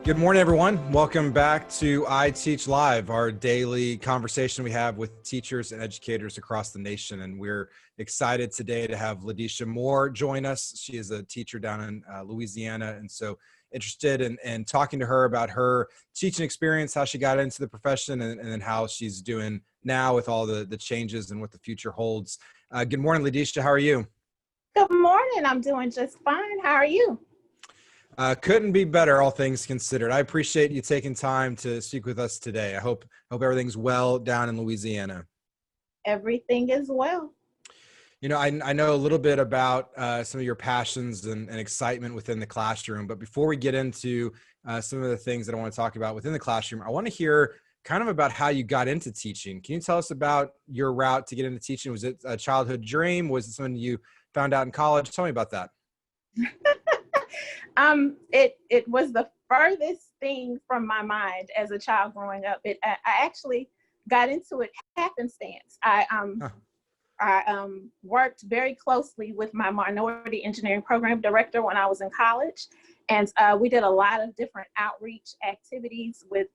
Good morning, everyone. Welcome back to iteach Live, our daily conversation we have with teachers and educators across the nation. And we're excited today to have Ladesha Moore join us. She is a teacher down in Louisiana, and so interested in talking to her about her teaching experience, how she got into the profession, and then how she's doing now with all the changes and what the future holds. Good morning, Ladesha. How are you? Good morning. I'm doing just fine. How are you? Couldn't be better, all things considered. I appreciate you taking time to speak with us today. I hope everything's well down in Louisiana. Everything is well. You know, I know a little bit about some of your passions and excitement within the classroom, but before we get into some of the things that I want to talk about within the classroom, I want to hear kind of about how you got into teaching. Can you tell us about your route to get into teaching? Was it a childhood dream? Was it something you found out in college? Tell me about that. It was the furthest thing from my mind as a child growing up. I actually got into it happenstance. I worked very closely with my minority engineering program director when I was in college, and we did a lot of different outreach activities with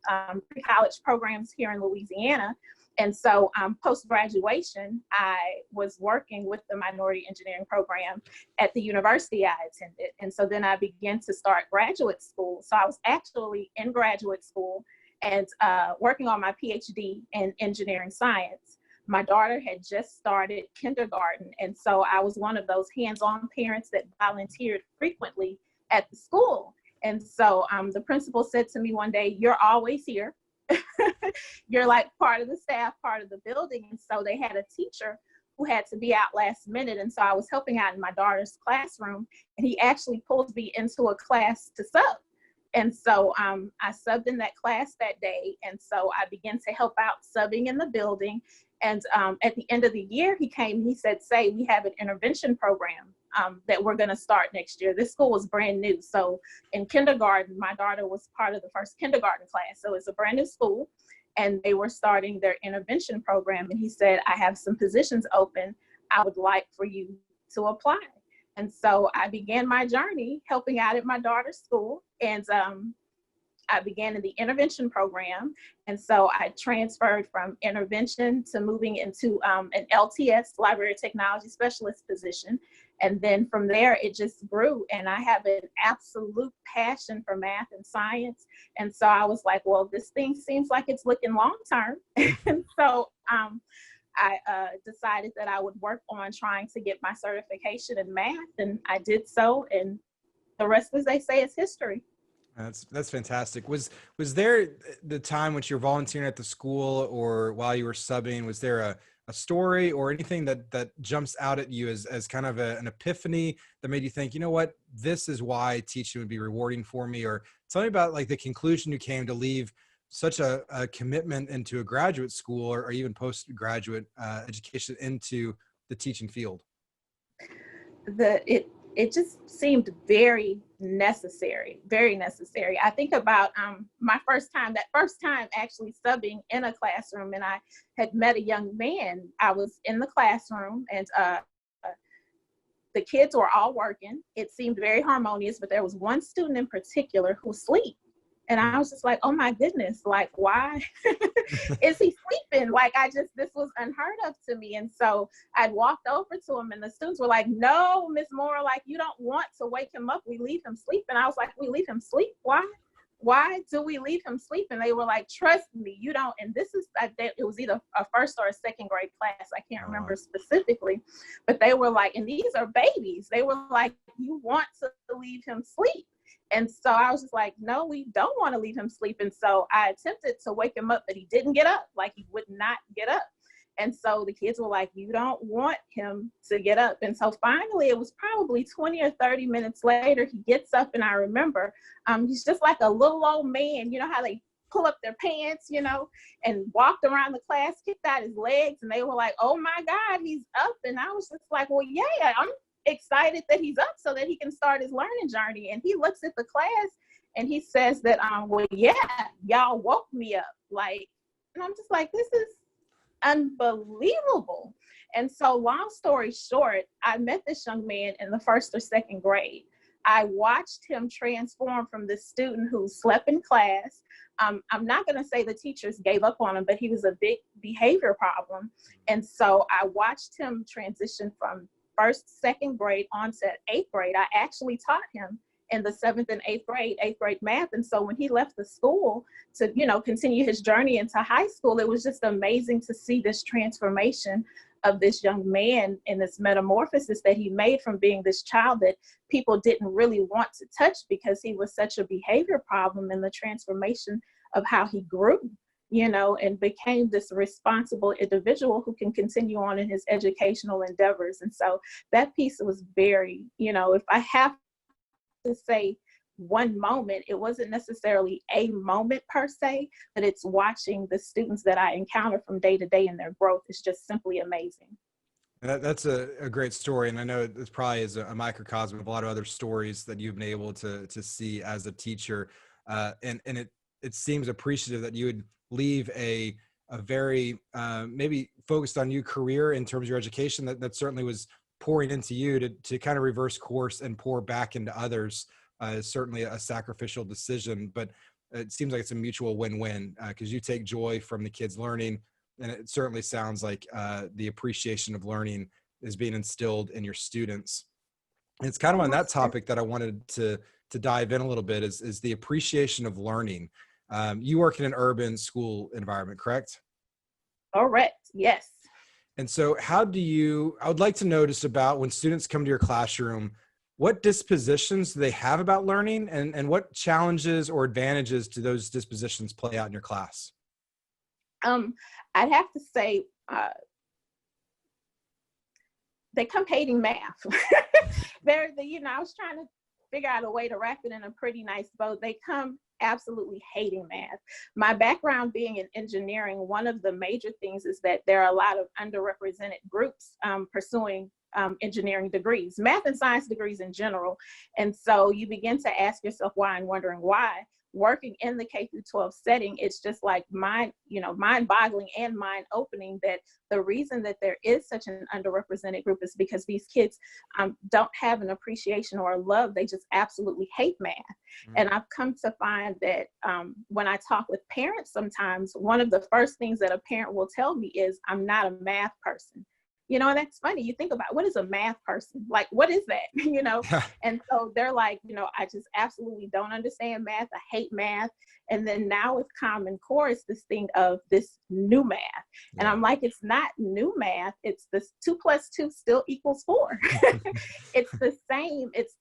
pre-college programs here in Louisiana. And so post-graduation, I was working with the minority engineering program at the university I attended. And so then I began to start graduate school. So I was actually in graduate school and working on my PhD in engineering science. My daughter had just started kindergarten. And so I was one of those hands-on parents that volunteered frequently at the school. And so the principal said to me one day, "You're always here. You're like part of the staff, part of the building." And so they had a teacher who had to be out last minute. And so I was helping out in my daughter's classroom, and he actually pulled me into a class to sub. And so I subbed in that class that day. And so I began to help out subbing in the building. And at the end of the year, he came, he said, "Say, we have an intervention program that we're going to start next year." This school was brand new. So in kindergarten, my daughter was part of the first kindergarten class. So it's a brand new school, and they were starting their intervention program. And he said, "I have some positions open. I would like for you to apply." And so I began my journey helping out at my daughter's school. And I began in the intervention program. And so I transferred from intervention to moving into an LTS, library technology specialist position. And then from there, it just grew. And I have an absolute passion for math and science. And so I was like, well, this thing seems like it's looking long term. And so I decided that I would work on trying to get my certification in math. And I did so. And the rest, as they say, is history. That's fantastic. Was there the time when you were volunteering at the school or while you were subbing, was there a story or anything that jumps out at you as kind of an epiphany that made you think, you know what, this is why teaching would be rewarding for me? Or tell me about like the conclusion you came to leave such a commitment into a graduate school or even postgraduate education into the teaching field. It just seemed very necessary, very necessary. I think about that first time actually subbing in a classroom, and I had met a young man. I was in the classroom, and the kids were all working. It seemed very harmonious, but there was one student in particular who was asleep. And I was just like, oh my goodness, like, why is he sleeping? Like, this was unheard of to me. And so I walked over to him, and the students were like, "No, Miss Moore, like, you don't want to wake him up. We leave him sleep." And I was like, "We leave him sleep? Why? Why do we leave him sleep?" And they were like, "Trust me, you don't." And it was either a first or a second grade class. I can't remember specifically, but they were like, and these are babies. They were like, "You want to leave him sleep?" And so I was just like, "No, we don't want to leave him sleep." And so I attempted to wake him up, but he didn't get up. Like, he would not get up. And so the kids were like, "You don't want him to get up." And so finally, it was probably 20 or 30 minutes later, he gets up, and I remember he's just like a little old man. You know how they pull up their pants, and walked around the class, kicked out his legs, and they were like, "Oh my God, he's up." And I was just like, well, yeah, I'm excited that he's up so that he can start his learning journey. And he looks at the class and he says that, well, yeah, y'all woke me up. Like, and I'm just like, this is unbelievable. And so long story short, I met this young man in the first or second grade. I watched him transform from the student who slept in class. I'm not going to say the teachers gave up on him, but he was a big behavior problem. And so I watched him transition from first, second grade on to eighth grade. I actually taught him in the seventh and eighth grade math. And so when he left the school to, continue his journey into high school, it was just amazing to see this transformation of this young man and this metamorphosis that he made from being this child that people didn't really want to touch because he was such a behavior problem, and the transformation of how he grew, and became this responsible individual who can continue on in his educational endeavors. And so that piece was very, if I have to say one moment, it wasn't necessarily a moment per se, but it's watching the students that I encounter from day to day and their growth is just simply amazing. That's a great story. And I know this probably is a microcosm of a lot of other stories that you've been able to see as a teacher. And it seems appreciative that you would leave a very maybe focused on you career in terms of your education that certainly was pouring into you to kind of reverse course and pour back into others. Is certainly a sacrificial decision, but it seems like it's a mutual win-win because you take joy from the kids learning, and it certainly sounds like the appreciation of learning is being instilled in your students. And it's kind of on that topic that I wanted to dive in a little bit is the appreciation of learning. You work in an urban school environment, correct? Correct, yes. And so I would like to notice about when students come to your classroom, what dispositions do they have about learning, and what challenges or advantages do those dispositions play out in your class? I'd have to say they come hating math. I was trying to figure out a way to wrap it in a pretty nice bow. They come absolutely hating math. My background being in engineering, one of the major things is that there are a lot of underrepresented groups pursuing engineering degrees, math and science degrees in general. And so you begin to ask yourself why and wondering why. Working in the K through 12 setting, it's just like mind-boggling and mind-opening that the reason that there is such an underrepresented group is because these kids don't have an appreciation or a love. They just absolutely hate math. Mm-hmm. And I've come to find that when I talk with parents sometimes, one of the first things that a parent will tell me is, I'm not a math person. And that's funny. You think about what is a math person? Like, what is that? And so they're like, I just absolutely don't understand math. I hate math. And then now with Common Core, it's this thing of this new math. Yeah. And I'm like, it's not new math. It's this 2 + 2 still equals 4. It's the same. It's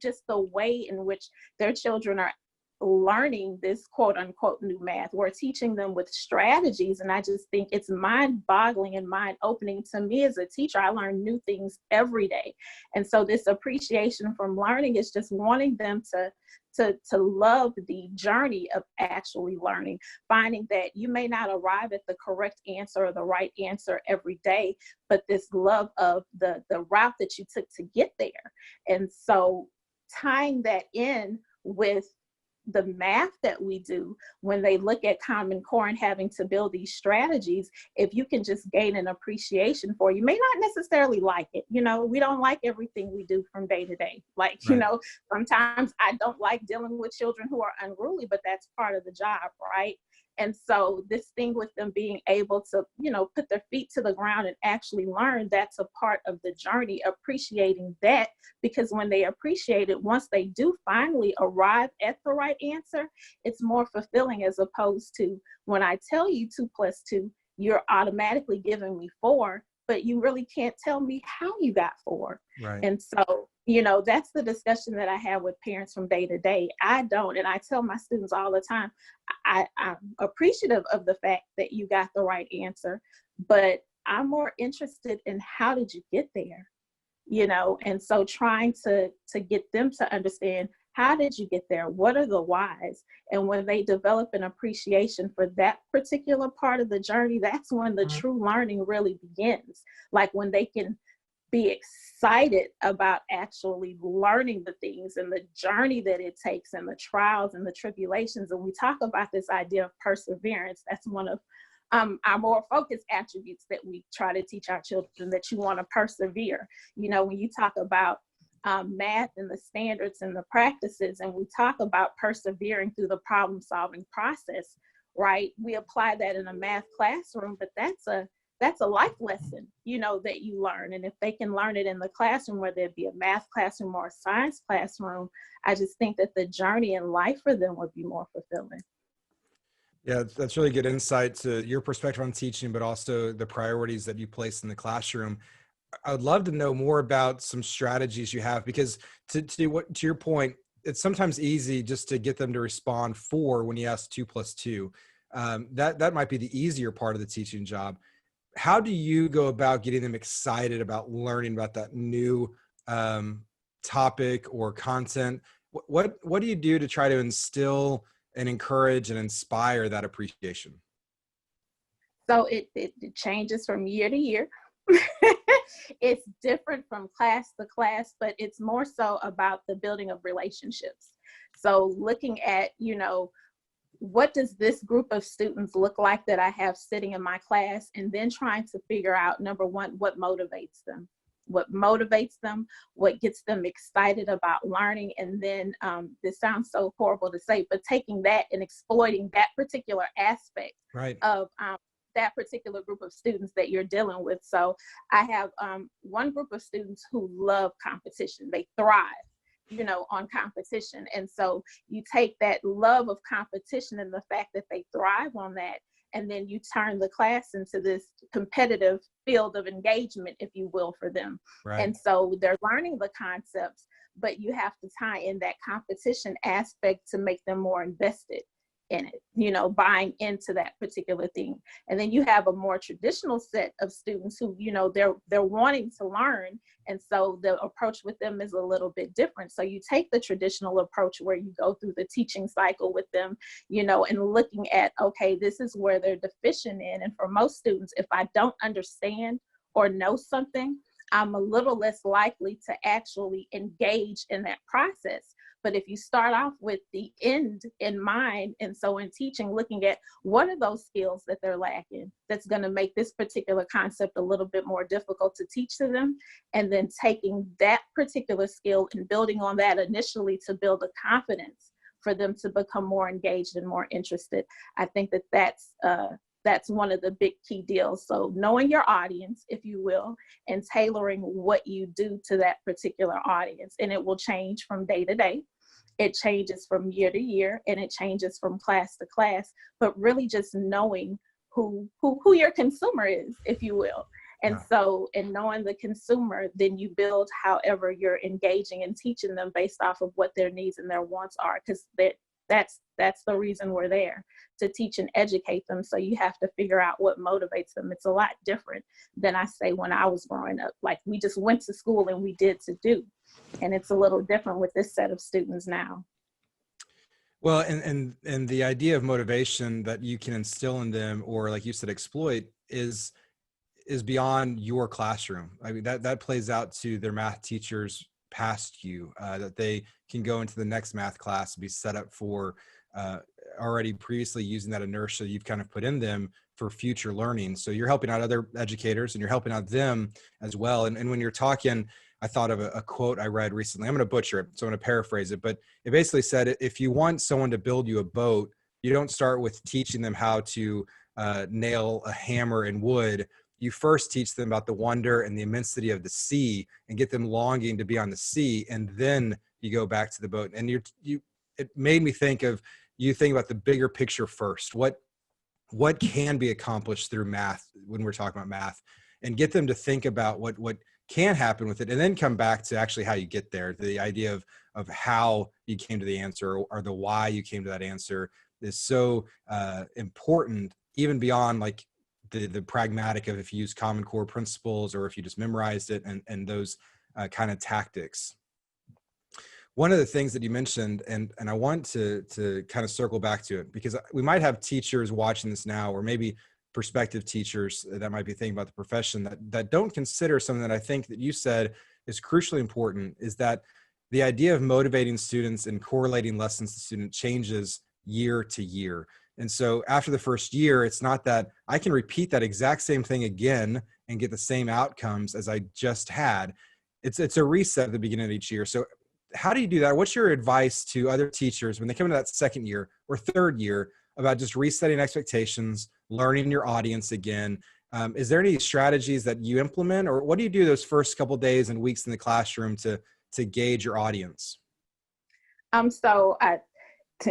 just the way in which their children are learning this quote unquote new math. We're teaching them with strategies, and I just think it's mind-boggling and mind-opening to me as a teacher. I learn new things every day, and so this appreciation from learning is just wanting them to love the journey of actually learning, finding that you may not arrive at the correct answer or the right answer every day, but this love of the route that you took to get there. And so tying that in with the math that we do when they look at Common Core and having to build these strategies, if you can just gain an appreciation for, you may not necessarily like it. We don't like everything we do from day to day. Like, right. Sometimes I don't like dealing with children who are unruly, but that's part of the job, right? And so this thing with them being able to, put their feet to the ground and actually learn, that's a part of the journey, appreciating that, because when they appreciate it, once they do finally arrive at the right answer, it's more fulfilling, as opposed to when I tell you 2 + 2, you're automatically giving me 4, but you really can't tell me how you got 4. Right. And so, that's the discussion that I have with parents from day to day. I don't, and I tell my students all the time, I'm appreciative of the fact that you got the right answer, but I'm more interested in how did you get there, and so trying to get them to understand, how did you get there? What are the whys? And when they develop an appreciation for that particular part of the journey, that's when the true learning really begins. Like when they can be excited about actually learning the things and the journey that it takes and the trials and the tribulations. And we talk about this idea of perseverance. That's one of our more focused attributes that we try to teach our children, that you want to persevere. When you talk about math and the standards and the practices, and we talk about persevering through the problem solving process, right? We apply that in a math classroom, but that's a life lesson, that you learn. And if they can learn it in the classroom, whether it be a math classroom or a science classroom, I just think that the journey in life for them would be more fulfilling. Yeah, that's really good insight to your perspective on teaching, but also the priorities that you place in the classroom. I would love to know more about some strategies you have, because to your point, it's sometimes easy just to get them to respond 4 when you ask 2 plus 2. That might be the easier part of the teaching job. How do you go about getting them excited about learning about that new topic or content? What do you do to try to instill and encourage and inspire that appreciation? So it changes from year to year. It's different from class to class, but it's more so about the building of relationships. So looking at, what does this group of students look like that I have sitting in my class, and then trying to figure out, number one, what motivates them, what gets them excited about learning. And then this sounds so horrible to say, but taking that and exploiting that particular aspect Right. of that particular group of students that you're dealing with. So I have one group of students who love competition. They thrive, on competition. And so you take that love of competition and the fact that they thrive on that, and then you turn the class into this competitive field of engagement, if you will, for them. Right. And so they're learning the concepts, but you have to tie in that competition aspect to make them more invested in it, buying into that particular thing. And then you have a more traditional set of students who, they're wanting to learn. And so the approach with them is a little bit different. So you take the traditional approach where you go through the teaching cycle with them, and looking at, okay, this is where they're deficient in. And for most students, if I don't understand or know something, I'm a little less likely to actually engage in that process. But if you start off with the end in mind, and so in teaching, looking at what are those skills that they're lacking that's going to make this particular concept a little bit more difficult to teach to them, and then taking that particular skill and building on that initially to build a confidence for them to become more engaged and more interested. I think that that's one of the big key deals. So knowing your audience, if you will, and tailoring what you do to that particular audience. And it will change from day to day. It changes from year to year, and it changes from class to class, but really just knowing who your consumer is, if you will. And so in knowing the consumer, then you build however you're engaging and teaching them based off of what their needs and their wants are, because that's the reason we're there, to teach and educate them. So you have to figure out what motivates them. It's a lot different than I say when I was growing up. Like, we just went to school and we did to do. And it's a little different with this set of students now. Well, and the idea of motivation that you can instill in them, or like you said, exploit, is beyond your classroom. I mean, that plays out to their math teachers past you, that they can go into the next math class and be set up for already previously using that inertia you've kind of put in them for future learning. So you're helping out other educators and you're helping out them as well. And when you're talking, I thought of a quote I read recently. I'm going to butcher it, so I'm going to paraphrase it, but it basically said, if you want someone to build you a boat, you don't start with teaching them how to nail a hammer in wood. You first teach them about the wonder and the immensity of the sea and get them longing to be on the sea. And then you go back to the boat. And it made me think of, you think about the bigger picture first. What can be accomplished through math when we're talking about math, and get them to think about what can happen with it, and then come back to actually how you get there. The idea of how you came to the answer, or the why you came to that answer, is so important, even beyond like the pragmatic of if you use Common Core principles or if you just memorized it, and those kind of tactics. One of the things that you mentioned, and I want to kind of circle back to it, because we might have teachers watching this now, or maybe prospective teachers that might be thinking about the profession, that don't consider something that I think that you said is crucially important, is that the idea of motivating students and correlating lessons to student changes year to year. And so after the first year, it's not that I can repeat that exact same thing again and get the same outcomes as I just had. it's a reset at the beginning of each year. So how do you do that? What's your advice to other teachers when they come into that second year or third year about just resetting expectations, learning your audience again? Is there any strategies that you implement, or what do you do those first couple of days and weeks in the classroom to gauge your audience? So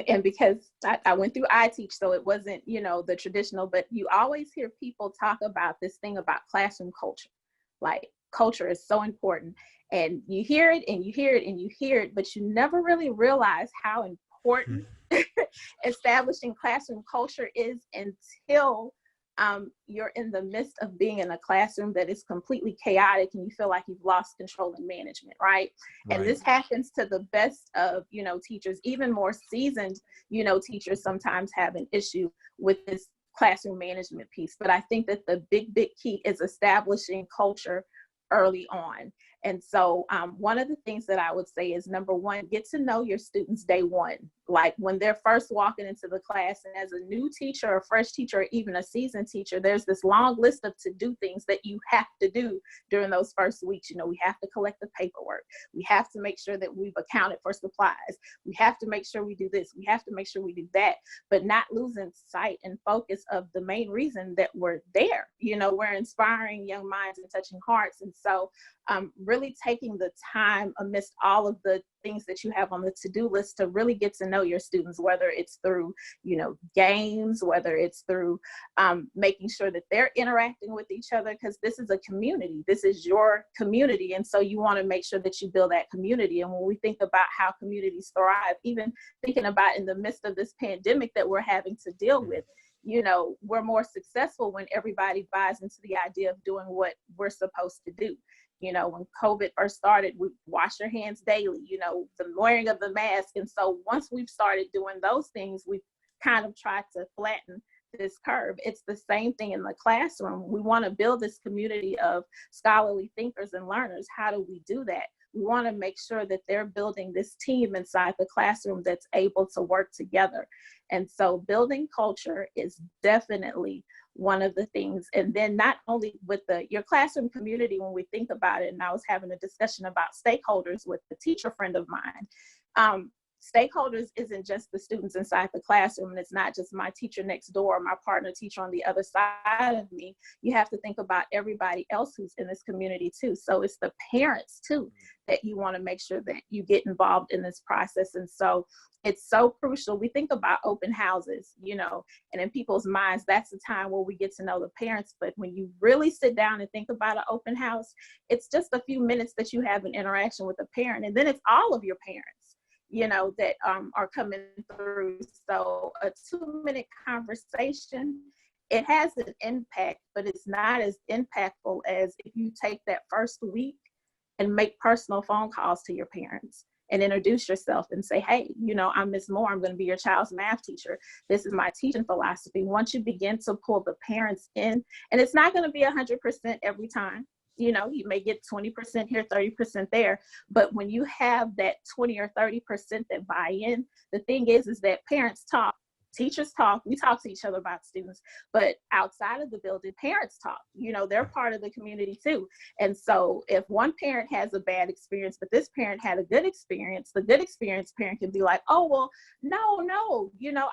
and because I went through iteach, so it wasn't, the traditional, but you always hear people talk about this thing about classroom culture. Like, culture is so important, and you hear it and you hear it and you hear it, but you never really realize how important establishing classroom culture is until you're in the midst of being in a classroom that is completely chaotic and you feel like you've lost control and management, right? And Right. this happens to the best of, teachers. Even more seasoned, teachers sometimes have an issue with this classroom management piece. But I think that the big key is establishing culture early on. And so one of the things that I would say is, number one, get to know your students day one. Like, when they're first walking into the class, and as a new teacher, a fresh teacher, or even a seasoned teacher, there's this long list of to-do things that you have to do during those first weeks. We have to collect the paperwork. We have to make sure that we've accounted for supplies. We have to make sure we do this. We have to make sure we do that, but not losing sight and focus of the main reason that we're there. We're inspiring young minds and touching hearts. And so really taking the time amidst all of the things that you have on the to-do list to really get to know your students, whether it's through, games, whether it's through making sure that they're interacting with each other, because this is a community. This is your community. And so you want to make sure that you build that community. And when we think about how communities thrive, even thinking about in the midst of this pandemic that we're having to deal with, we're more successful when everybody buys into the idea of doing what we're supposed to do. When COVID first started, we wash your hands daily, the wearing of the mask. And so once we've started doing those things, we've kind of tried to flatten this curve. It's the same thing in the classroom. We want to build this community of scholarly thinkers and learners. How do we do that? We want to make sure that they're building this team inside the classroom that's able to work together. And so building culture is definitely one of the things. And then not only with your classroom community, when we think about it, and I was having a discussion about stakeholders with a teacher friend of mine. Stakeholders isn't just the students inside the classroom, and it's not just my teacher next door, my partner teacher on the other side of me. You have to think about everybody else who's in this community too. So it's the parents too that you want to make sure that you get involved in this process. And so it's so crucial. We think about open houses, and in people's minds, that's the time where we get to know the parents. But when you really sit down and think about an open house, it's just a few minutes that you have an interaction with a parent, and then it's all of your parents that are coming through. So a 2-minute conversation, it has an impact, but it's not as impactful as if you take that first week and make personal phone calls to your parents and introduce yourself and say, hey, I'm Ms. Moore. I'm going to be your child's math teacher. This is my teaching philosophy. Once you begin to pull the parents in, and it's not going to be 100% every time. You may get 20% here, 30% there. But when you have that 20 or 30% that buy in, the thing is that parents talk, teachers talk, we talk to each other about students, but outside of the building, parents talk. They're part of the community too. And so if one parent has a bad experience, but this parent had a good experience, the good experience parent can be like, oh, well, no,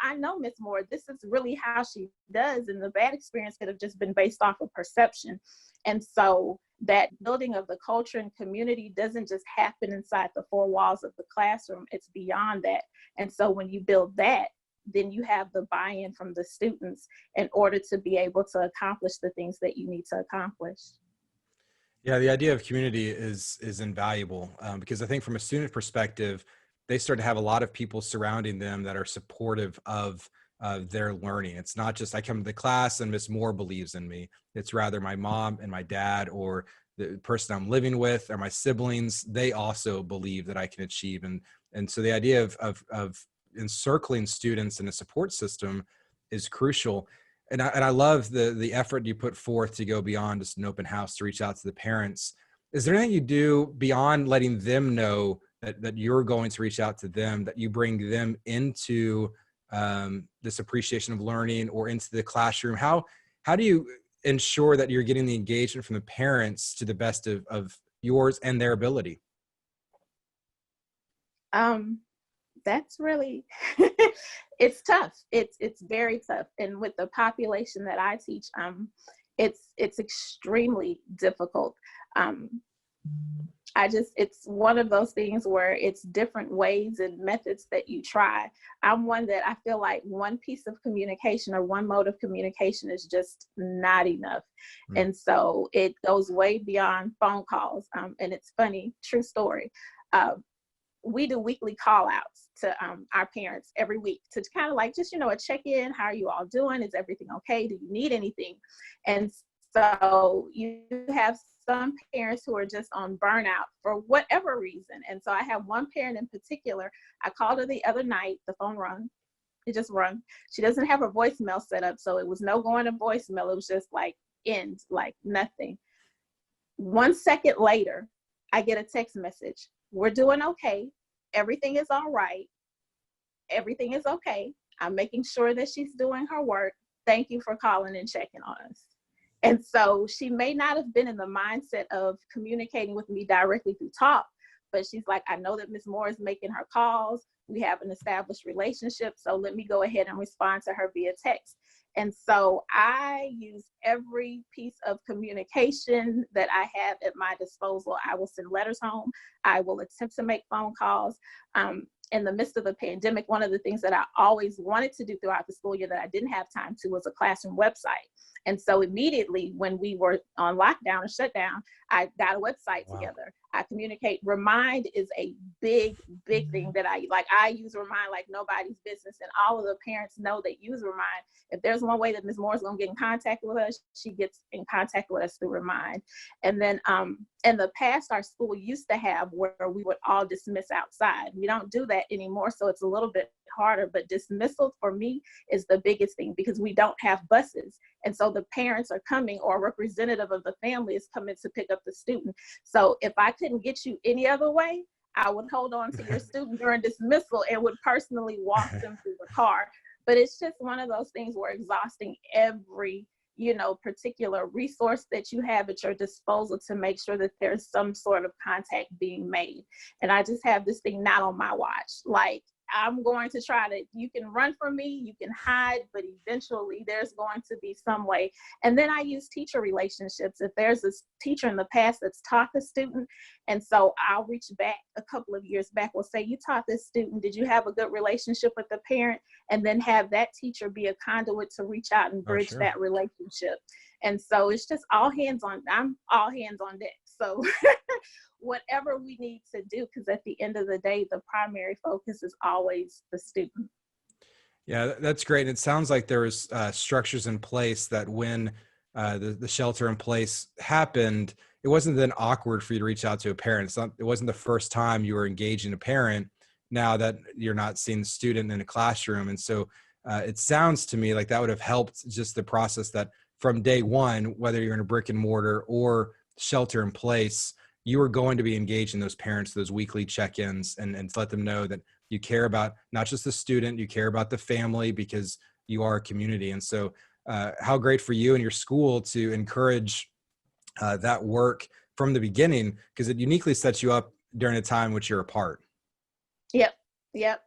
I know Ms. Moore, this is really how she does. And the bad experience could have just been based off of perception. And so that building of the culture and community doesn't just happen inside the four walls of the classroom. It's beyond that. And so when you build that, then you have the buy-in from the students in order to be able to accomplish the things that you need to accomplish. Yeah, the idea of community is invaluable because I think from a student perspective, they start to have a lot of people surrounding them that are supportive of their learning. It's not just I come to the class and Miss Moore believes in me. It's rather my mom and my dad or the person I'm living with or my siblings. They also believe that I can achieve. And so the idea of encircling students in a support system is crucial. And I love the effort you put forth to go beyond just an open house to reach out to the parents. Is there anything you do beyond letting them know that you're going to reach out to them, that you bring them into this appreciation of learning or into the classroom? How do you ensure that you're getting the engagement from the parents to the best of yours and their ability? That's really, it's tough. It's very tough. And with the population that I teach, it's extremely difficult. It's one of those things where it's different ways and methods that you try. I'm one that I feel like one piece of communication or one mode of communication is just not enough. And so it goes way beyond phone calls. And it's funny, true story. We do weekly call outs to our parents every week to kind of like just, a check-in. How are you all doing? Is everything okay? Do you need anything? And so you have some parents who are just on burnout for whatever reason. And so I have one parent in particular. I called her the other night. The phone rung. It just rung. She doesn't have her voicemail set up. So it was no going to voicemail. It was just like end, like nothing. 1 second later, I get a text message. We're doing okay. Everything is all right. Everything is okay. I'm making sure that she's doing her work. Thank you for calling and checking on us. And so she may not have been in the mindset of communicating with me directly through talk, but she's like, I know that Ms. Moore is making her calls. We have an established relationship. So let me go ahead and respond to her via text. And so I use every piece of communication that I have at my disposal. I will send letters home. I will attempt to make phone calls. In the midst of the pandemic, one of the things that I always wanted to do throughout the school year that I didn't have time to was a classroom website. And so immediately when we were on lockdown or shutdown, I got a website together. I communicate. Remind is a big thing that I use Remind like nobody's business. And all of the parents know that use Remind. If there's one way that Ms. Moore is going to get in contact with us, she gets in contact with us through Remind. And then in the past, our school used to have where we would all dismiss outside. We don't do that anymore. So it's a little bit harder, but dismissal for me is the biggest thing because we don't have buses. And so the parents are coming or a representative of the family is coming to pick up the student. So if I couldn't get you any other way, I would hold on to your student during dismissal and would personally walk them through the car. But it's just one of those things where exhausting every particular resource that you have at your disposal to make sure that there's some sort of contact being made. And I just have this thing not on my watch. Like, I'm going to try to, you can run from me, you can hide, but eventually there's going to be some way. And then I use teacher relationships. If there's a teacher in the past that's taught the student, and so I'll reach back a couple of years back, will say, you taught this student, did you have a good relationship with the parent? And then have that teacher be a conduit to reach out and bridge that relationship. And so it's just I'm all hands on deck. So whatever we need to do, because at the end of the day, the primary focus is always the student. Yeah, that's great. And it sounds like there was structures in place that when the shelter in place happened, it wasn't then awkward for you to reach out to a parent. It wasn't the first time you were engaging a parent now that you're not seeing the student in a classroom. And so it sounds to me like that would have helped just the process that from day one, whether you're in a brick and mortar or shelter in place, you are going to be engaging those parents, those weekly check-ins, and to let them know that you care about not just the student, you care about the family because you are a community. And so how great for you and your school to encourage that work from the beginning, because it uniquely sets you up during a time which you're apart. Yep.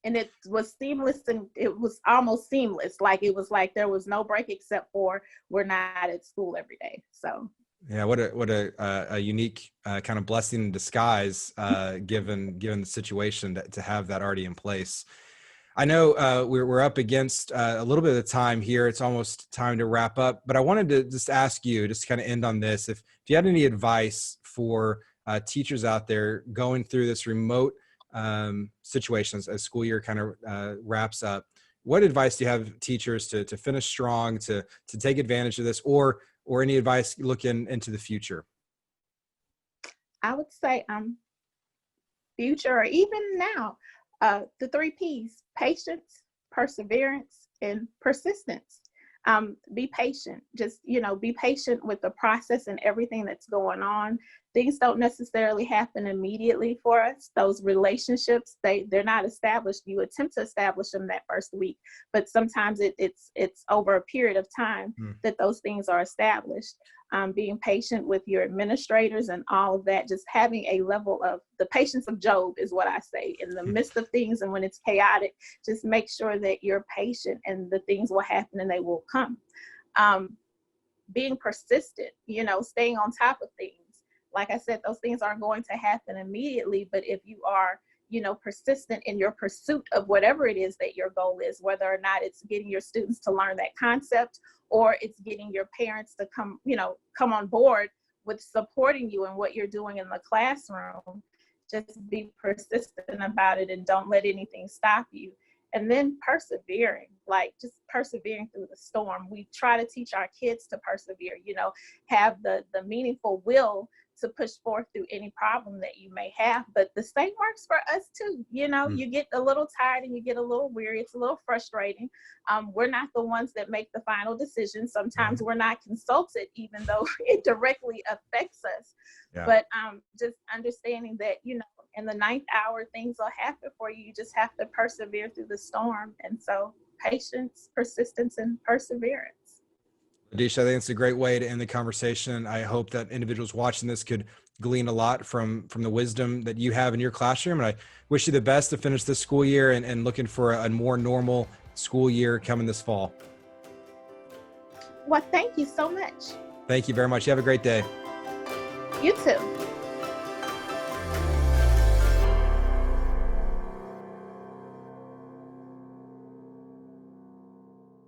And it was seamless, and it was almost seamless. Like it was like there was no break except for we're not at school every day. So yeah, what a unique kind of blessing in disguise, given the situation to have that already in place. I know we're up against a little bit of the time here. It's almost time to wrap up, but I wanted to just ask you, just kind of end on this, if you had any advice for teachers out there going through this remote situations as school year kind of wraps up. What advice do you have teachers to finish strong, to take advantage of this, or any advice looking into the future? I would say future or even now, the 3 P's: patience, perseverance, and persistence. Be patient. Just, be patient with the process and everything that's going on. Things don't necessarily happen immediately for us. Those relationships, they're not established. You attempt to establish them that first week, but sometimes it's over a period of time that those things are established. being patient with your administrators and all of that, just having a level of the patience of Job is what I say in the midst of things. And when it's chaotic, just make sure that you're patient and the things will happen and they will come. Being persistent, staying on top of things. Like I said, those things aren't going to happen immediately, but if you are persistent in your pursuit of whatever it is that your goal is, whether or not it's getting your students to learn that concept, or it's getting your parents to come on board with supporting you in what you're doing in the classroom, just be persistent about it and don't let anything stop you. And then persevering, just persevering through the storm. We try to teach our kids to persevere, have the meaningful will to push forth through any problem that you may have. But the same works for us too. You get a little tired and you get a little weary. It's a little frustrating. We're not the ones that make the final decision. Sometimes we're not consulted, even though it directly affects us. Yeah. But just understanding that, in the ninth hour, things will happen for you. You just have to persevere through the storm. And so patience, persistence, and perseverance. Ladesha, I think it's a great way to end the conversation. I hope that individuals watching this could glean a lot from the wisdom that you have in your classroom. And I wish you the best to finish this school year and looking for a more normal school year coming this fall. Well, thank you so much. Thank you very much. You have a great day. You too.